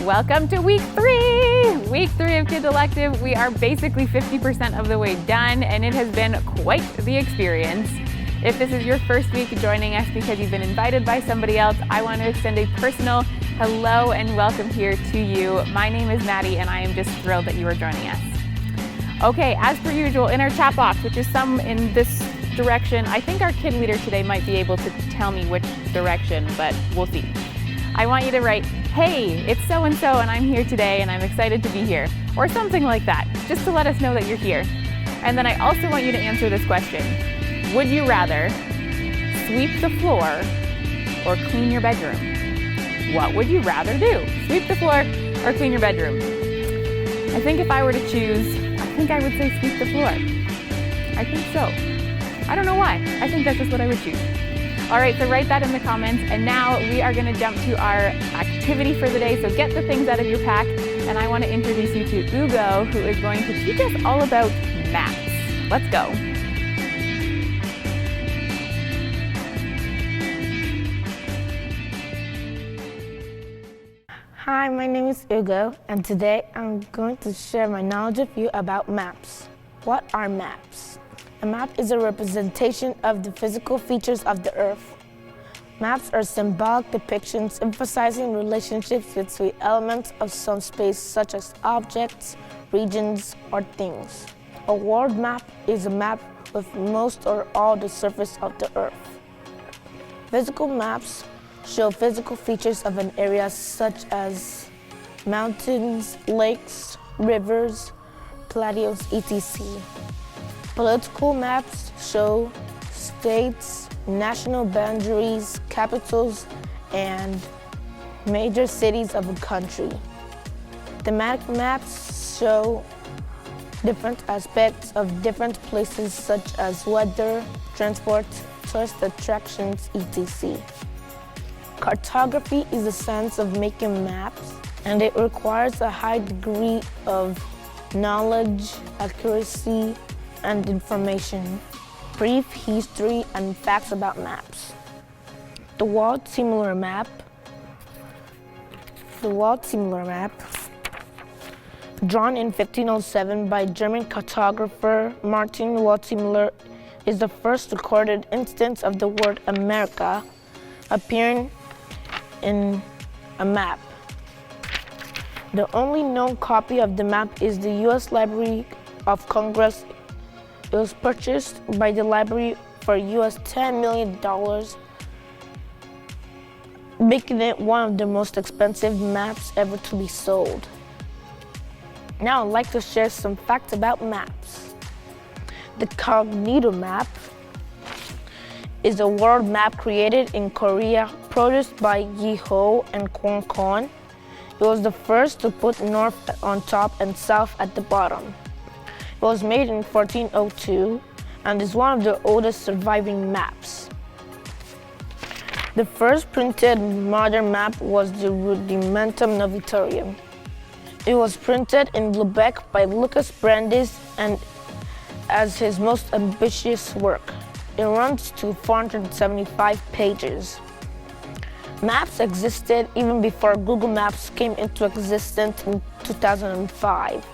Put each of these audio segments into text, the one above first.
Welcome to week 3! Week 3 of Kids Elective. We are basically 50% of the way done, and it has been quite the experience. If this is your first week joining us because you've been invited by somebody else, I want to extend a personal hello and welcome here to you. My name is Maddie, and I am just thrilled that you are joining us. Okay, as per usual, in our chat box, which is some in this direction, I think our kid leader today might be able to tell me which direction, but we'll see. I want you to write, hey, it's so-and-so and I'm here today and I'm excited to be here, or something like that, just to let us know that you're here. And then I also want you to answer this question. Would you rather sweep the floor or clean your bedroom? What would you rather do? Sweep the floor or clean your bedroom? I think if I were to choose, I think I would say sweep the floor. I think so. I don't know why. I think that's just what I would choose. All right, so write that in the comments. And now we are going to jump to our activity for the day. So get the things out of your pack. And I want to introduce you to Ugo, who is going to teach us all about maps. Let's go. Hi, my name is Ugo, and today I'm going to share my knowledge with you about maps. What are maps? A map is a representation of the physical features of the Earth. Maps are symbolic depictions emphasizing relationships between elements of some space, such as objects, regions, or things. A world map is a map with most or all the surface of the Earth. Physical maps show physical features of an area such as mountains, lakes, rivers, plateaus, etc. Political maps show states, national boundaries, capitals, and major cities of a country. Thematic maps show different aspects of different places such as weather, transport, tourist attractions, etc. Cartography is the science of making maps, and it requires a high degree of knowledge, accuracy, and information. Brief history and facts about maps. The World Similar Map. The World Similar Map, drawn in 1507 by German cartographer Martin Waldseemüller, is the first recorded instance of the word America appearing in a map. The only known copy of the map is the U.S. Library of Congress. It was purchased by the library for US $10 million, making it one of the most expensive maps ever to be sold. Now I'd like to share some facts about maps. The Cognito map is a world map created in Korea, produced by Yi Ho and Kwon Kon. It was the first to put north on top and south at the bottom. It was made in 1402 and is one of the oldest surviving maps. The first printed modern map was the Rudimentum Novitorum. It was printed in Lubeck by Lucas Brandes and as his most ambitious work. It runs to 475 pages. Maps existed even before Google Maps came into existence in 2005.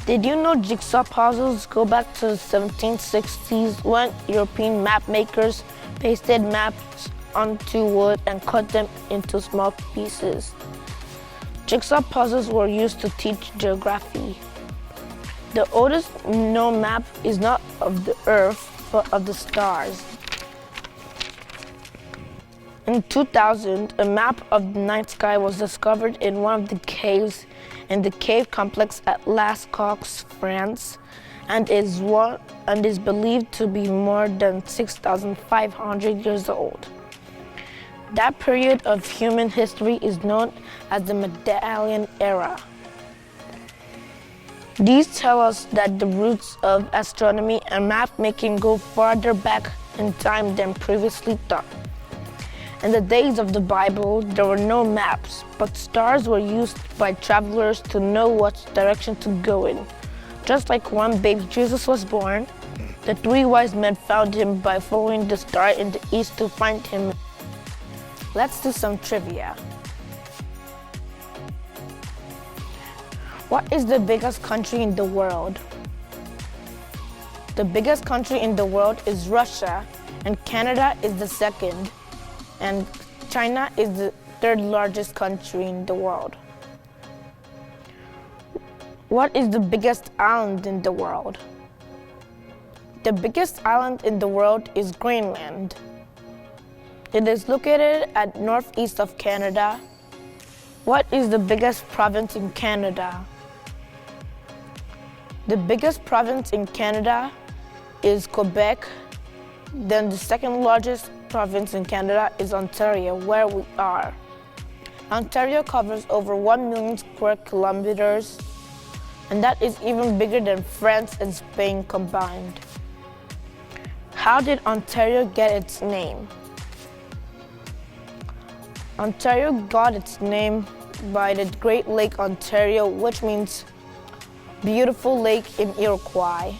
Did you know jigsaw puzzles go back to the 1760s when European map makers pasted maps onto wood and cut them into small pieces? Jigsaw puzzles were used to teach geography. The oldest known map is not of the Earth, but of the stars. In 2000, a map of the night sky was discovered in one of the caves in the cave complex at Las Coques, France, and is believed to be more than 6,500 years old. That period of human history is known as the Medallion Era. These tell us that the roots of astronomy and map making go farther back in time than previously thought. In the days of the Bible, there were no maps, but stars were used by travelers to know what direction to go in. Just like when baby Jesus was born, the 3 wise men found him by following the star in the east to find him. Let's do some trivia. What is the biggest country in the world? The biggest country in the world is Russia, and Canada is the second, and China is the third largest country in the world. What is the biggest island in the world? The biggest island in the world is Greenland. It is located at northeast of Canada. What is the biggest province in Canada? The biggest province in Canada is Quebec. Then the second largest province in Canada is Ontario, where we are. Ontario covers over 1 million square kilometers, and that is even bigger than France and Spain combined. How did Ontario get its name? Ontario got its name by the Great Lake Ontario, which means beautiful lake in Iroquois.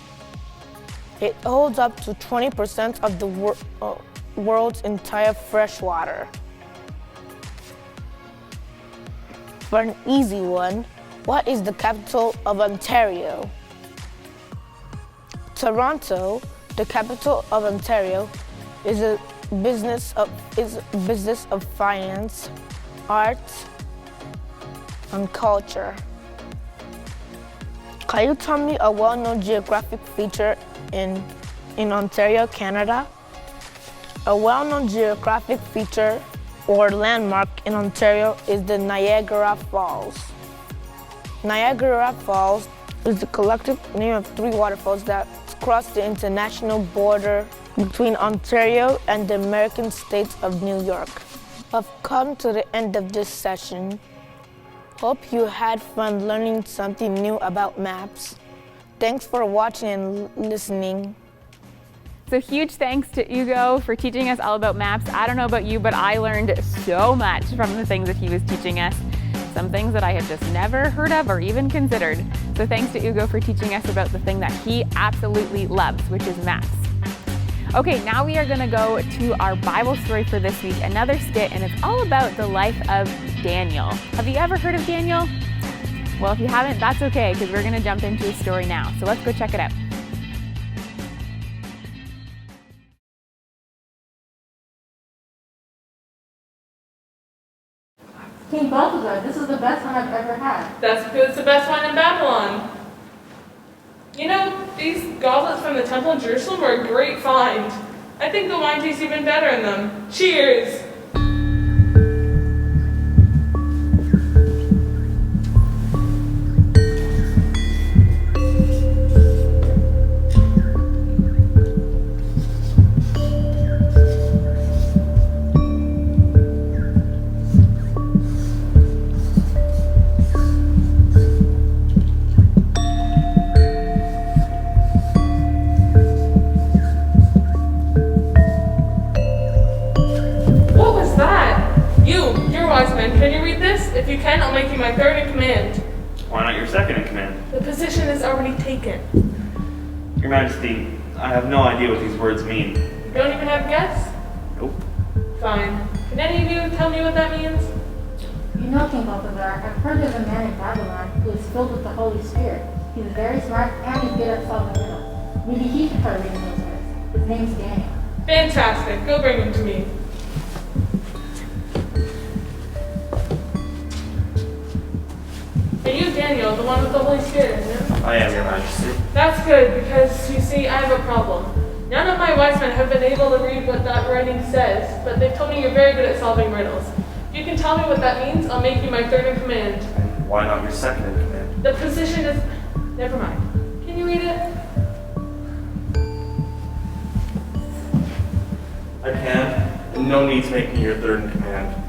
It holds up to 20% of the world's entire freshwater. For an easy one, what is the capital of Ontario? Toronto, the capital of Ontario, is a business of finance, arts, and culture. Can you tell me a well-known geographic feature in Ontario, Canada? A well-known geographic feature or landmark in Ontario is the Niagara Falls. Niagara Falls is the collective name of 3 waterfalls that cross the international border between Ontario and the American state of New York. I've come to the end of this session. Hope you had fun learning something new about maps. Thanks for watching and listening. So huge thanks to Hugo for teaching us all about maps. I don't know about you, but I learned so much from the things that he was teaching us. Some things that I had just never heard of or even considered. So thanks to Hugo for teaching us about the thing that he absolutely loves, which is maps. Okay, now we are going to go to our Bible story for this week, another skit, and it's all about the life of Daniel. Have you ever heard of Daniel? Well, if you haven't, that's okay, because we're going to jump into his story now. So let's go check it out. King Balthazar, this is the best one I've ever had. That's because it's the best wine in Babylon. You know, these goblets from the Temple in Jerusalem are a great find. I think the wine tastes even better in them. Cheers! Can you read this? If you can, I'll make you my third in command. Why not your second in command? The position is already taken. Your Majesty, I have no idea what these words mean. You don't even have a guess? Nope. Fine. Can any of you tell me what that means? You know, King Balthazar, I've heard there's a man in Babylon who is filled with the Holy Spirit. He's very smart and he's good at solving riddles. Maybe he should try reading those words. His name's Daniel. Fantastic. Go bring him to me. Are you Daniel, the one with the Holy Spirit, isn't it? I am, Your Majesty. That's good, because, you see, I have a problem. None of my wise men have been able to read what that writing says, but they've told me you're very good at solving riddles. If you can tell me what that means, I'll make you my third in command. And why not your second in command? The position is... Never mind. Can you read it? I can, and no need to make me your third in command.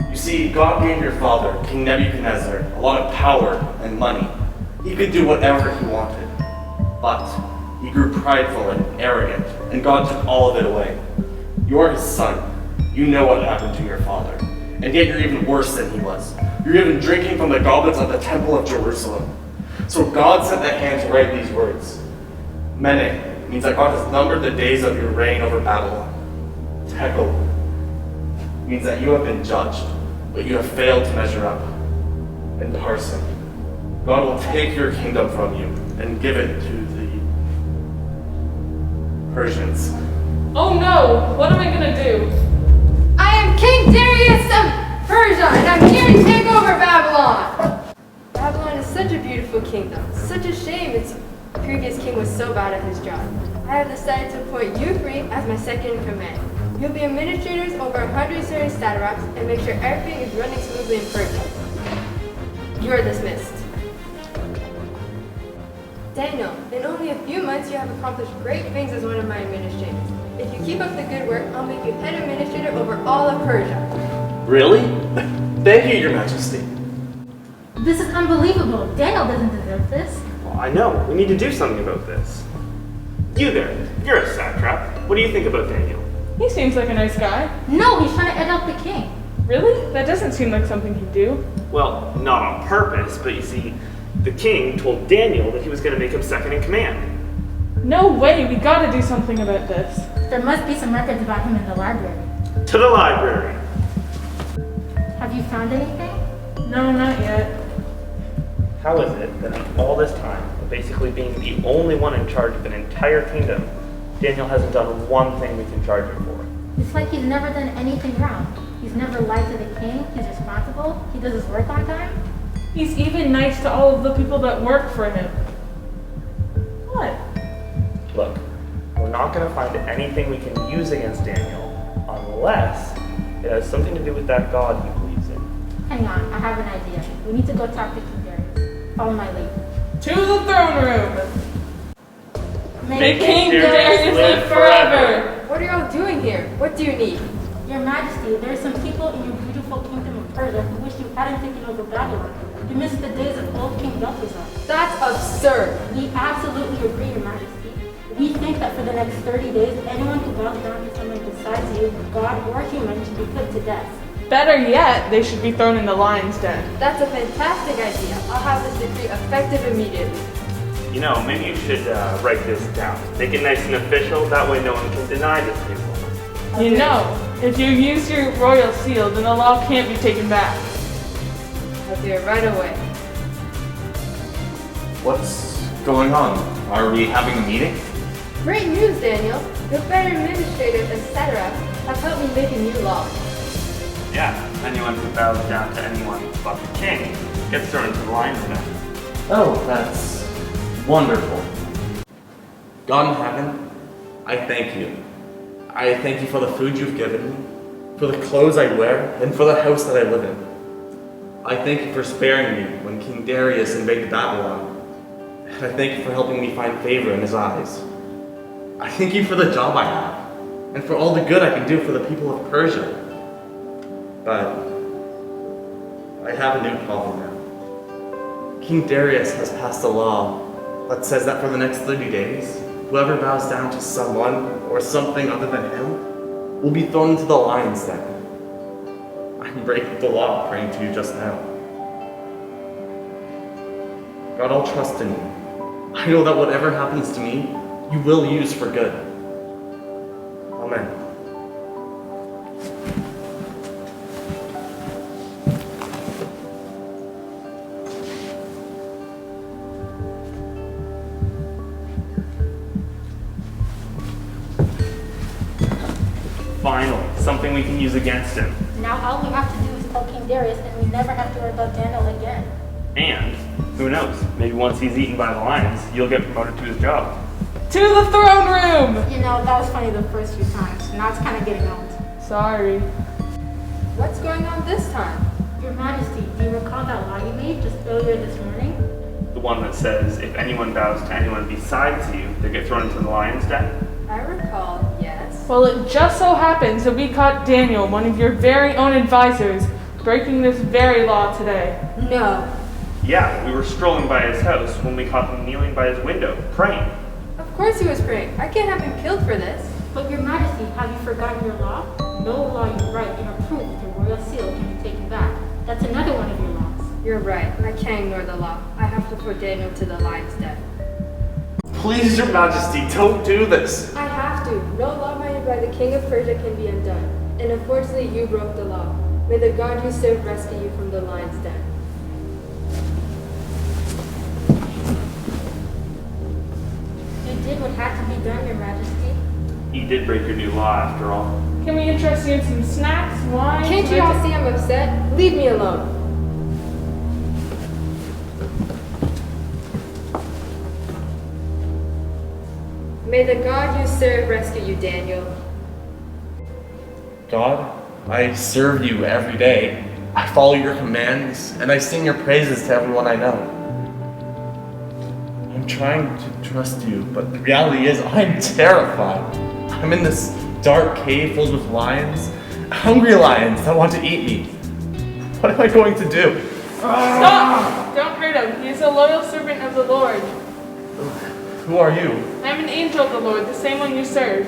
You see, God gave your father, King Nebuchadnezzar, a lot of power and money. He could do whatever he wanted. But he grew prideful and arrogant, and God took all of it away. You're his son. You know what happened to your father. And yet you're even worse than he was. You're even drinking from the goblets at the Temple of Jerusalem. So God sent the hand to write these words. Mene means that God has numbered the days of your reign over Babylon. Tekel means that you have been judged, but you have failed to measure up. And Parson God will take your kingdom from you and give it to the Persians. Oh no! What am I gonna do? I am King Darius of Persia, and I'm here to take over Babylon! Babylon is such a beautiful kingdom. Such a shame its previous king was so bad at his job. I have decided to appoint you three as my second in command. You'll be administrators over 100 certain satraps and make sure everything is running smoothly in Persia. You are dismissed. Daniel, in only a few months you have accomplished great things as one of my administrators. If you keep up the good work, I'll make you head administrator over all of Persia. Really? Thank you, Your Majesty. This is unbelievable. Daniel doesn't deserve this. Well, I know. We need to do something about this. You there. You're a satrap. What do you think about Daniel? He seems like a nice guy. No, he's trying to edge out the king. Really? That doesn't seem like something he'd do. Well, not on purpose, but you see, the king told Daniel that he was going to make him second in command. No way, we gotta do something about this. There must be some records about him in the library. To the library. Have you found anything? No, not yet. How is it that in all this time, basically being the only one in charge of an entire kingdom, Daniel hasn't done one thing we can charge him for? It's like he's never done anything wrong. He's never lied to the king. He's responsible. He does his work on time. He's even nice to all of the people that work for him. What? Look, we're not going to find anything we can use against Daniel unless it has something to do with that God he believes in. Hang on, I have an idea. We need to go talk to King Darius. Follow my lead. To the throne room! May King Darius live forever! What are y'all doing here? What do you need? Your Majesty, there are some people in your beautiful kingdom of Persia who wish you hadn't taken over Babylon. You missed the days of old King Belshazzar. That's absurd. We absolutely agree, Your Majesty. We think that for the next 30 days, anyone who bows down to someone besides you, God or human, should be put to death. Better yet, they should be thrown in the lion's den. That's a fantastic idea. I'll have this decree effective immediately. You know, maybe you should write this down. Make it nice and official, that way no one can deny this to people. You know, if you use your royal seal, then the law can't be taken back. I'll do it right away. What's going on? Are we having a meeting? Great news, Daniel. Your better administrators and satraps have helped me make a new law. Yeah, anyone who bows down to anyone but the king gets thrown into the lion's den. Oh, that's wonderful. God in heaven, I thank you. I thank you for the food you've given me, for the clothes I wear, and for the house that I live in. I thank you for sparing me when King Darius invaded Babylon. And I thank you for helping me find favor in his eyes. I thank you for the job I have, and for all the good I can do for the people of Persia. But I have a new problem now. King Darius has passed a law that says that for the next 30 days, whoever bows down to someone or something other than him will be thrown into the lion's den. I'm breaking the law praying to you just now. God, I'll trust in you. I know that whatever happens to me, you will use for good. Amen. Finally, something we can use against him. Now all we have to do is tell King Darius and we never have to worry about Daniel again. And, who knows, maybe once he's eaten by the lions, you'll get promoted to his job. To the throne room! You know, that was funny the first few times. Now it's kind of getting old. Sorry. What's going on this time? Your Majesty, do you recall that law you made just earlier this morning? The one that says if anyone bows to anyone besides you, they get thrown into the lion's den? I recall, yes. Well, it just so happens that we caught Daniel, one of your very own advisors, breaking this very law today. No. Yeah, we were strolling by his house when we caught him kneeling by his window, praying. Of course he was praying. I can't have him killed for this. But Your Majesty, have you forgotten your law? No law you write and approve with your royal seal can be taken back. That's another one of your laws. You're right. I can't ignore the law. I have to put Daniel to the lion's den. Please, Your Majesty, don't do this. I have to. No law made by the king of Persia can be undone. And unfortunately, you broke the law. May the God you serve rescue you from the lion's den. what had to be done, Your Majesty? He did break your new law after all. Can we interest you in some snacks, wine? Can't you all see I'm upset? Leave me alone. May the God you serve rescue you, Daniel. God, I serve you every day. I follow your commands, and I sing your praises to everyone I know. I'm trying to trust you, but the reality is I'm terrified. I'm in this dark cave filled with lions, hungry lions that want to eat me. What am I going to do? Stop! Don't hurt him. He is a loyal servant of the Lord. Who are you? I am an angel of the Lord, the same one you serve.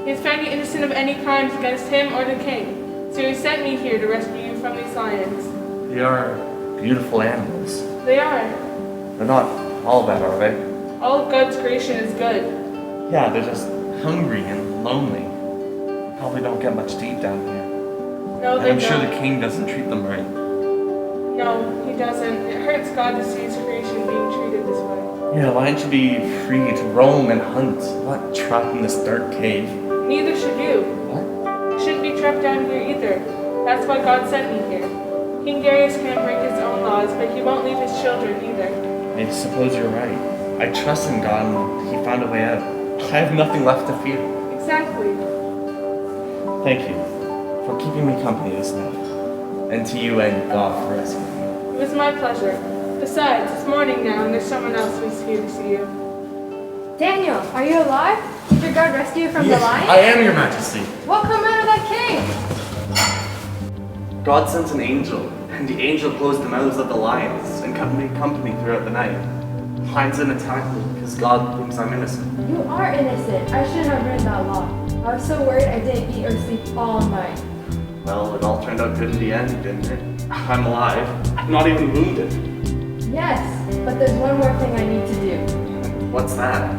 He has found you innocent of any crimes against him or the king. So he sent me here to rescue you from these lions. They are beautiful animals. They are. They're not all bad, are they? All of God's creation is good. Yeah, they're just hungry and lonely. They probably don't get much to eat down here. No, And they I'm sure don't. the king doesn't treat them right. No, he doesn't. It hurts God to see his creation being treated this way. Yeah, lions should be free to roam and hunt, not trapped in this dark cave. Neither should you. What? You shouldn't be trapped down here either. That's why God sent me here. King Darius can't break his own laws, but he won't leave his children either. I suppose you're right. I trust in God and he found a way out. I have nothing left to fear. Exactly. Thank you for keeping me company this night. And to you and God for rescuing me. It was my pleasure. Besides, it's morning now and there's someone else who's here to see you. Daniel, are you alive? Did your God rescue you from the lion? I am, Your Majesty. What commanded that king? God sent an angel, and the angel closed the mouths of the lions and kept me company throughout the night. Lions didn't attack me because God thinks I'm innocent. You are innocent. I shouldn't have written that law. I was so worried I didn't eat or sleep all night. Well, it all turned out good in the end, didn't it? I'm alive. I'm not even wounded. Yes, but there's one more thing I need to do. What's that?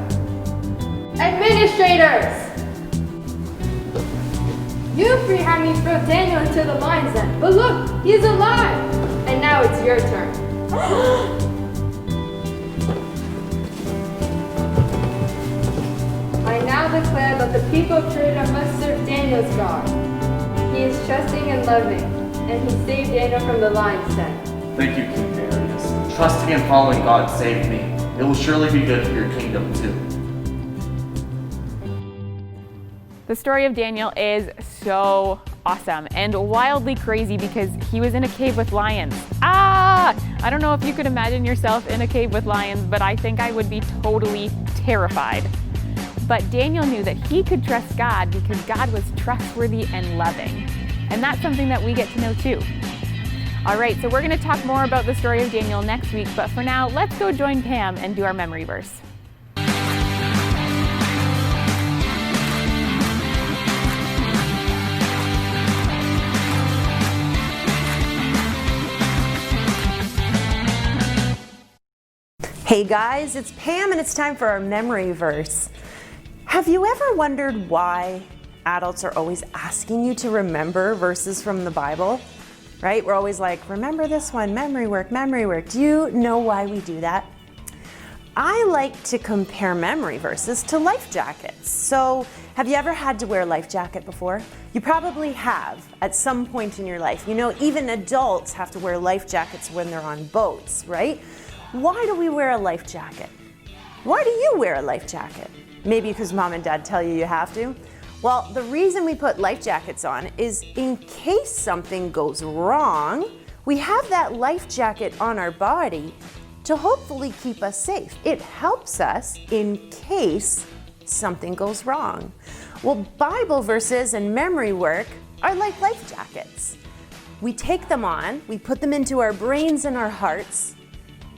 Administrators! You three had me throw Daniel into the lion's den, but look, he's alive! And now it's your turn. I now declare that the people of Judah must serve Daniel's God. He is trusting and loving, and he saved Daniel from the lion's den. Thank you, King Darius. Trusting and following God saved me. It will surely be good for your kingdom, too. The story of Daniel is so awesome and wildly crazy because he was in a cave with lions. I don't know if you could imagine yourself in a cave with lions, but I think I would be totally terrified. But Daniel knew that he could trust God because God was trustworthy and loving. And that's something that we get to know too. All right, so we're going to talk more about the story of Daniel next week, but for now, let's go join Pam and do our memory verse. Hey guys, it's Pam and it's time for our memory verse. Have you ever wondered why adults are always asking you to remember verses from the Bible? Right? We're always like, remember this one, memory work, memory work. Do you know why we do that? I like to compare memory verses to life jackets. So, have you ever had to wear a life jacket before? You probably have at some point in your life. You know, even adults have to wear life jackets when they're on boats, right? Why do we wear a life jacket? Why do you wear a life jacket? Maybe because mom and dad tell you you have to? Well, the reason we put life jackets on is in case something goes wrong, we have that life jacket on our body to hopefully keep us safe. It helps us in case something goes wrong. Well, Bible verses and memory work are like life jackets. We take them on, we put them into our brains and our hearts,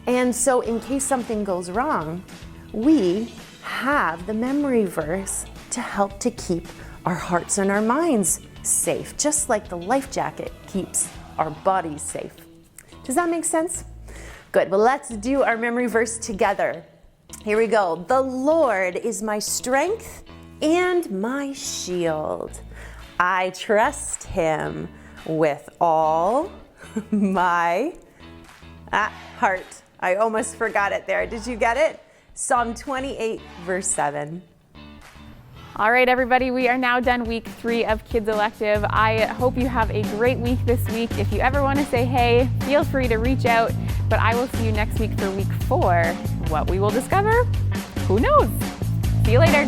and so in case something goes wrong, we have the memory verse to help to keep our hearts and our minds safe, just like the life jacket keeps our bodies safe. Does that make sense? Good, well let's do our memory verse together. Here we go. The Lord is my strength and my shield. I trust him with all my heart. I almost forgot it there. Did you get it? Psalm 28, verse 7. All right, everybody, we are now done week 3 of Kids Elective. I hope you have a great week this week. If you ever want to say hey, feel free to reach out, but I will see you next week for week 4. What we will discover? Who knows? See you later.